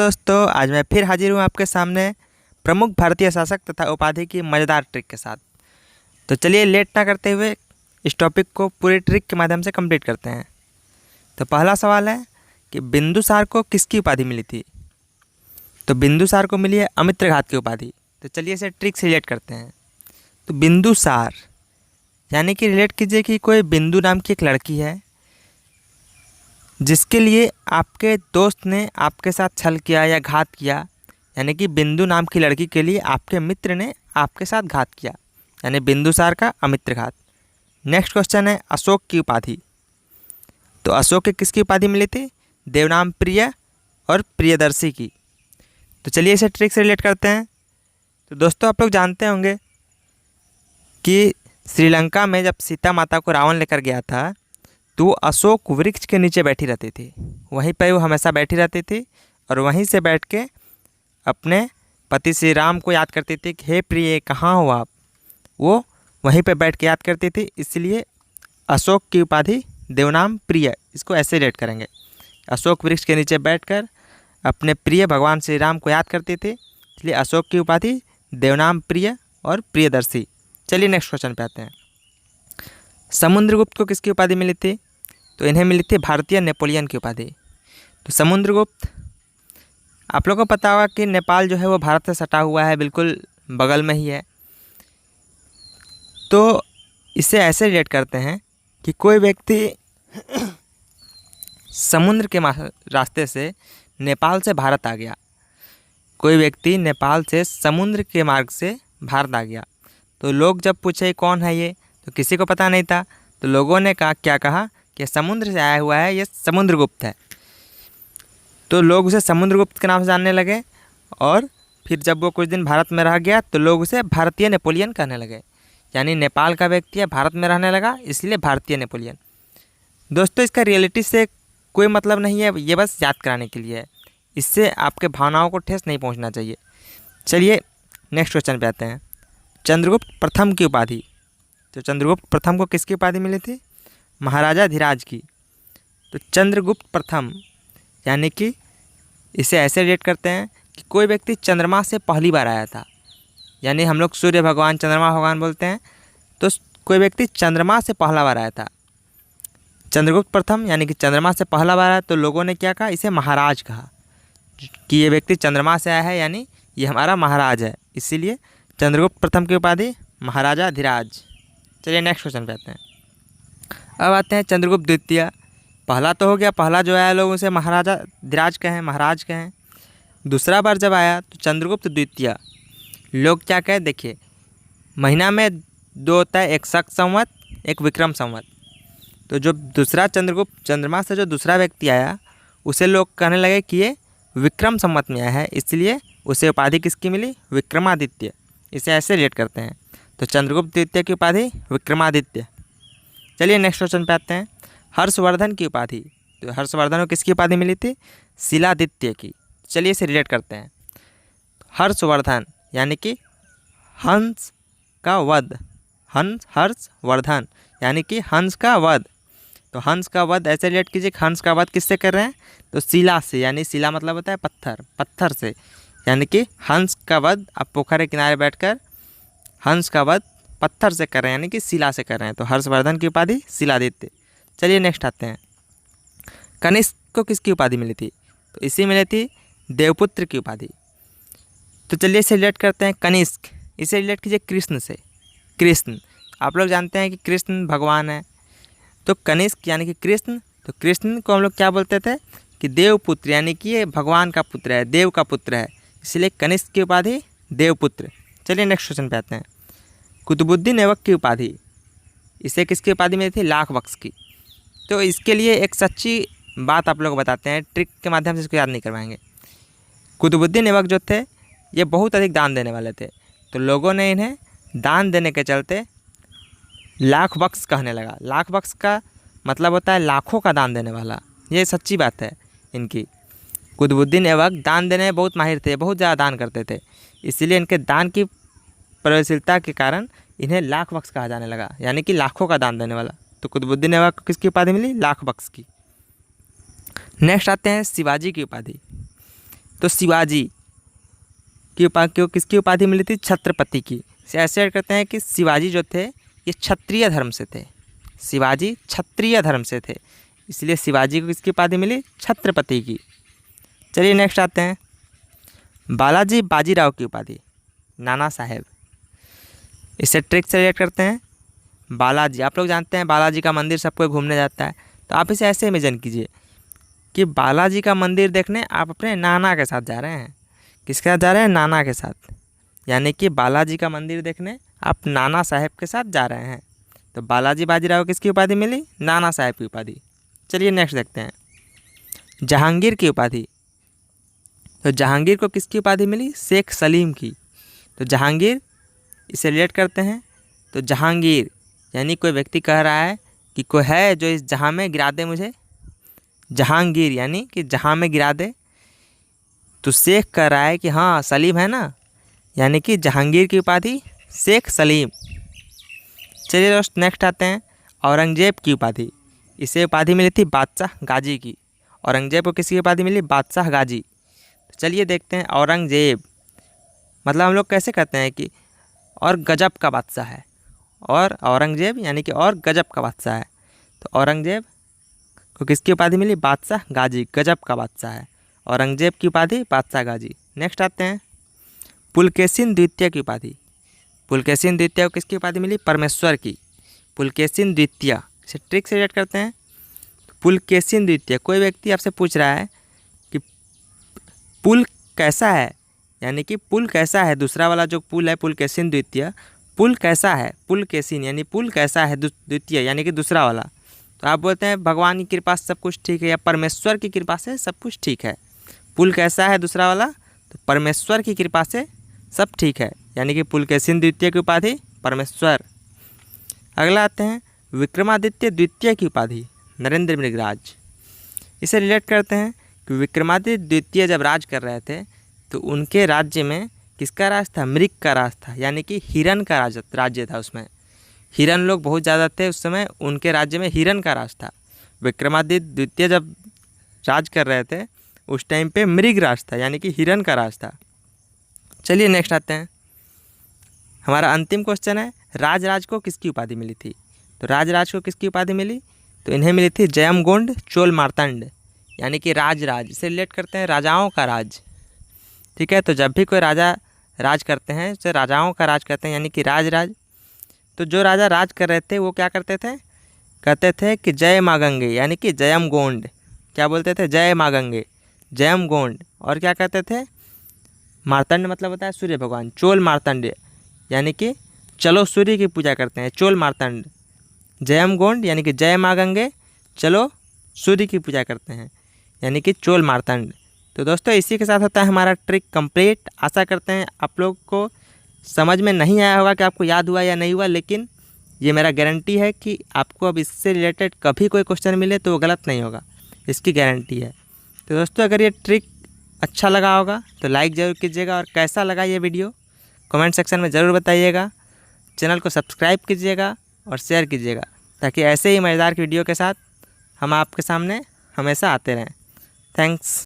दोस्तों, आज मैं फिर हाजिर हूँ आपके सामने प्रमुख भारतीय शासक तथा उपाधि की मज़ेदार ट्रिक के साथ। तो चलिए लेट ना करते हुए इस टॉपिक को पूरी ट्रिक के माध्यम से कंप्लीट करते हैं। तो पहला सवाल है कि बिंदुसार को किसकी उपाधि मिली थी। तो बिंदुसार को मिली है अमित्रघात की उपाधि। तो चलिए इसे ट्रिक से रिलेट करते हैं। तो बिंदुसार यानी कि रिलेट कीजिए कि कोई बिंदु नाम की एक लड़की है जिसके लिए आपके दोस्त ने आपके साथ छल किया या घात किया, यानी कि बिंदु नाम की लड़की के लिए आपके मित्र ने आपके साथ घात किया, यानी बिंदुसार का अमित्रघात। नेक्स्ट क्वेश्चन है अशोक की उपाधि। तो अशोक के किसकी उपाधि मिली थी? देवनाम प्रिय और प्रियदर्शी की। तो चलिए इसे ट्रिक से रिलेट करते हैं। तो दोस्तों, आप लोग जानते होंगे कि श्रीलंका में जब सीता माता को रावण लेकर गया था तो वो अशोक वृक्ष के नीचे बैठी रहती थी। वहीं पर वो हमेशा बैठी रहती थी और वहीं से बैठ के अपने पति श्री राम को याद करती थी कि हे प्रिय कहाँ हो आप। वो वहीं पे बैठ के याद करती थी, इसलिए अशोक की उपाधि देवनाम प्रिय। इसको ऐसे रेट करेंगे, अशोक वृक्ष के नीचे बैठकर अपने प्रिय भगवान श्री राम को याद करती थी, इसलिए अशोक की उपाधि देवनाम प्रिय और प्रियदर्शी। चलिए नेक्स्ट क्वेश्चन पे आते हैं। समुद्रगुप्त को किसकी उपाधि मिली थी? तो इन्हें मिली थी भारतीय नेपोलियन की उपाधि। तो समुद्रगुप्त, आप लोगों को पता होगा कि नेपाल जो है वो भारत से सटा हुआ है, बिल्कुल बगल में ही है। तो इसे ऐसे रिलेट करते हैं कि कोई व्यक्ति समुद्र के रास्ते से नेपाल से भारत आ गया, कोई व्यक्ति नेपाल से समुद्र के मार्ग से भारत आ गया। तो लोग जब पूछे कौन है ये, तो किसी को पता नहीं था। तो लोगों ने क्या कहा कि समुद्र से आया हुआ है, ये समुद्रगुप्त है। तो लोग उसे समुद्रगुप्त के नाम से जानने लगे और फिर जब वो कुछ दिन भारत में रह गया तो लोग उसे भारतीय नेपोलियन कहने लगे, यानी नेपाल का व्यक्ति है, भारत में रहने लगा, इसलिए भारतीय नेपोलियन। दोस्तों, इसका रियलिटी से कोई मतलब नहीं है, ये बस याद कराने के लिए है। इससे आपके भावनाओं को ठेस नहीं पहुंचना चाहिए। चलिए नेक्स्ट क्वेश्चन पे आते हैं। चंद्रगुप्त प्रथम की उपाधि। तो चंद्रगुप्त प्रथम को किसकी उपाधि मिली थी? महाराजा धीराज की। तो चंद्रगुप्त प्रथम यानी कि इसे ऐसे रिलेट करते हैं कि कोई व्यक्ति चंद्रमा से पहली बार आया था, यानी हम लोग सूर्य भगवान चंद्रमा भगवान बोलते हैं। तो कोई व्यक्ति चंद्रमा से पहला बार आया था, चंद्रगुप्त प्रथम यानी कि चंद्रमा से पहला बार आया। तो लोगों ने क्या कहा, इसे महाराज कहा कि ये व्यक्ति चंद्रमा से आया है, यानी ये हमारा महाराज है, इसीलिए चंद्रगुप्त प्रथम की उपाधि महाराजा धीराज। चलिए नेक्स्ट क्वेश्चन पे आते हैं। अब आते हैं चंद्रगुप्त द्वितीय। पहला तो हो गया, पहला जो आया लोग उसे महाराजा धीराज कहें, महाराज कहें। दूसरा बार जब आया तो चंद्रगुप्त द्वितीय, लोग क्या कहें, देखिए महीना में दो होता है, एक शक संवत एक विक्रम संवत। तो जो दूसरा चंद्रगुप्त चंद्रमा से जो दूसरा व्यक्ति आया उसे लोग कहने लगे कि ये विक्रम संवत में आया है, इसलिए उसे उपाधि किसकी मिली? विक्रमादित्य। इसे ऐसे रिलेट करते हैं। तो चंद्रगुप्त द्वितीय की उपाधि विक्रमादित्य। चलिए नेक्स्ट क्वेश्चन पे आते हैं। हर्षवर्धन की उपाधि। तो हर्षवर्धन को किसकी उपाधि मिली थी? शिलादित्य की। चलिए इसे रिलेट करते हैं। हर्षवर्धन यानी कि हंस का वध, हर्षवर्धन यानी कि हंस का वध। तो हंस का वध ऐसे रिलेट कीजिए, हंस का वध किससे कर रहे हैं? तो शिला से, यानी शिला मतलब होता है पत्थर, पत्थर से, यानी कि हंस का वध आप पोखर के किनारे बैठकर हंस का वध पत्थर से कर रहे हैं, यानी कि शिला से कर रहे हैं। तो हर्षवर्धन की उपाधि शिलादित्य। चलिए नेक्स्ट आते हैं। कनिष्क को किसकी उपाधि मिली थी? तो इसी मिली थी देवपुत्र की उपाधि। तो चलिए इसे रिलेट करते हैं कनिष्क। इसे रिलेट कीजिए कृष्ण से। कृष्ण, आप लोग जानते हैं कि कृष्ण भगवान है। तो कनिष्क यानी कि कृष्ण। तो कृष्ण को हम लोग क्या बोलते थे कि देवपुत्र, यानी कि ये भगवान का पुत्र है, देव का पुत्र है, इसलिए कनिष्क की उपाधि देवपुत्र। चलिए नेक्स्ट क्वेश्चन पे आते हैं। कुतुबुद्दीन ऐबक की उपाधि, इसे किसकी उपाधि मिली थी? लाख बख्श की। तो इसके लिए एक सच्ची बात आप लोग बताते हैं, ट्रिक के माध्यम से इसको याद नहीं करवाएंगे। कुतुबुद्दीन ऐबक जो थे ये बहुत अधिक दान देने वाले थे, तो लोगों ने इन्हें दान देने के चलते लाख बख्श कहने लगा। लाख बख्श का मतलब होता है लाखों का दान देने वाला। ये सच्ची बात है इनकी। कुतुबुद्दीन ऐबक दान देने में बहुत माहिर थे, बहुत ज़्यादा दान करते थे, इसीलिए इनके दान की प्रयोगशीलता के कारण इन्हें लाख बख्श कहा जाने लगा, यानी कि लाखों का दान देने वाला। तो कुतुबुद्दीन ऐबक को किसकी उपाधि मिली? लाख बख्श की। नेक्स्ट आते हैं शिवाजी की उपाधि। तो शिवाजी की उपाधि किसकी उपाधि मिली थी? छत्रपति की। ऐसे ऐड करते हैं कि शिवाजी जो थे ये क्षत्रिय धर्म से थे। शिवाजी क्षत्रिय धर्म से थे, इसलिए शिवाजी को किसकी उपाधि मिली? छत्रपति की। चलिए नेक्स्ट आते हैं, बालाजी बाजीराव की उपाधि? नाना साहेब। इससे ट्रिक से रिलेट करते हैं। बालाजी, आप लोग जानते हैं बालाजी का मंदिर सब कोई घूमने जाता है, तो आप इसे ऐसे इमेजिन कीजिए कि बालाजी का मंदिर देखने आप अपने नाना के साथ जा रहे हैं। किसके साथ जा रहे हैं? नाना के साथ। यानी कि बालाजी का मंदिर देखने आप नाना साहेब के साथ जा रहे हैं। तो बालाजी बाजीराव किसकी उपाधि मिली? नाना साहेब की उपाधि। चलिए नेक्स्ट देखते हैं, जहांगीर की उपाधि। तो जहांगीर को किसकी उपाधि मिली? शेख सलीम की। तो जहांगीर, इसे रिलेट करते हैं। तो जहांगीर यानी कोई व्यक्ति कह रहा है कि कोई है जो इस जहां में गिरा दे मुझे। जहांगीर यानी कि जहां में गिरा दे। तो शेख कह रहा है कि हाँ सलीम है ना, यानी कि जहांगीर की उपाधि शेख सलीम। चलिए दोस्त नेक्स्ट आते हैं, औरंगजेब की उपाधि। इसे उपाधि मिली थी बादशाह गाजी की। औरंगजेब को किसकी उपाधि मिली? बादशाह गाजी। तो चलिए देखते हैं, औरंगजेब मतलब हम लोग कैसे कहते हैं कि और गजब का बादशाह है, और औरंगजेब यानी कि और गजब का बादशाह है। तो औरंगजेब को किसकी उपाधि मिली? बादशाह गाजी, गजब का बादशाह है। औरंगजेब की उपाधि बादशाह गाजी। नेक्स्ट आते हैं, पुलकेशिन द्वितीय की उपाधि। पुलकेशिन द्वितीय को किसकी उपाधि मिली? परमेश्वर की। पुलकेशिन द्वितीय, इसे ट्रिक से रिलेट करते हैं। पुलकेशिन द्वितीय, कोई व्यक्ति आपसे पूछ रहा है कि पुल कैसा है, यानी कि पुल कैसा है, दूसरा वाला जो पुल है पुलकेशिन द्वितीय, पुल कैसा है? पुलकेशिन यानी पुल कैसा है, द्वितीय यानी कि दूसरा वाला। तो आप बोलते हैं भगवान की कृपा से सब कुछ ठीक है, या परमेश्वर की कृपा से सब कुछ ठीक है। पुल कैसा है दूसरा वाला? तो परमेश्वर की कृपा से सब ठीक है, यानी कि पुलकेशिन द्वितीय की उपाधि परमेश्वर। अगला आते हैं, विक्रमादित्य द्वितीय की उपाधि नरेंद्र मृगराज। इसे रिलेट करते हैं कि विक्रमादित्य द्वितीय जब राज कर रहे थे तो उनके राज्य में किसका राज था? मृग का राज था, यानी कि हिरन का राज्य था। उसमें हिरन लोग बहुत ज़्यादा थे उस समय, उनके राज्य में हिरन का राज था। विक्रमादित्य द्वितीय जब राज कर रहे थे उस टाइम पे मृग राज था, यानी कि हिरन का राज था। चलिए नेक्स्ट आते हैं, हमारा अंतिम क्वेश्चन है, राजराज को किसकी उपाधि मिली थी? तो राजराज को किसकी उपाधि मिली? तो इन्हें मिली थी जयमगोंड चोल मार्तंड, यानी कि राजराज। इसे रिलेट करते हैं राजाओं का राज। ठीक है, तो जब भी कोई राजा राज करते हैं उसे राजाओं का राज कहते हैं, यानी कि राजराज। तो जो राजा राज कर रहे थे वो क्या करते थे? कहते थे कि जय माँ गंगे, यानी कि जयमगोंड। क्या बोलते थे? जय माँ गंगे, जयमगोंड। और क्या कहते थे? मार्तंड मतलब होता है सूर्य भगवान, चोल मार्तंड यानी कि चलो सूर्य की पूजा करते हैं, चोल मार्तंड। जयमगोंड यानी कि जय माँ गंगे, चलो सूर्य की पूजा करते हैं, यानी कि चोल मार्तंड। तो दोस्तों इसी के साथ होता है हमारा ट्रिक कंप्लीट। आशा करते हैं आप लोग को समझ में नहीं आया होगा कि आपको याद हुआ या नहीं हुआ, लेकिन ये मेरा गारंटी है कि आपको अब इससे रिलेटेड कभी कोई क्वेश्चन मिले तो वो गलत नहीं होगा, इसकी गारंटी है। तो दोस्तों अगर ये ट्रिक अच्छा लगा होगा तो लाइक ज़रूर कीजिएगा, और कैसा लगा ये वीडियो कमेंट सेक्शन में ज़रूर बताइएगा। चैनल को सब्सक्राइब कीजिएगा और शेयर कीजिएगा, ताकि ऐसे ही मज़ेदार वीडियो के साथ हम आपके सामने हमेशा आते रहें। थैंक्स।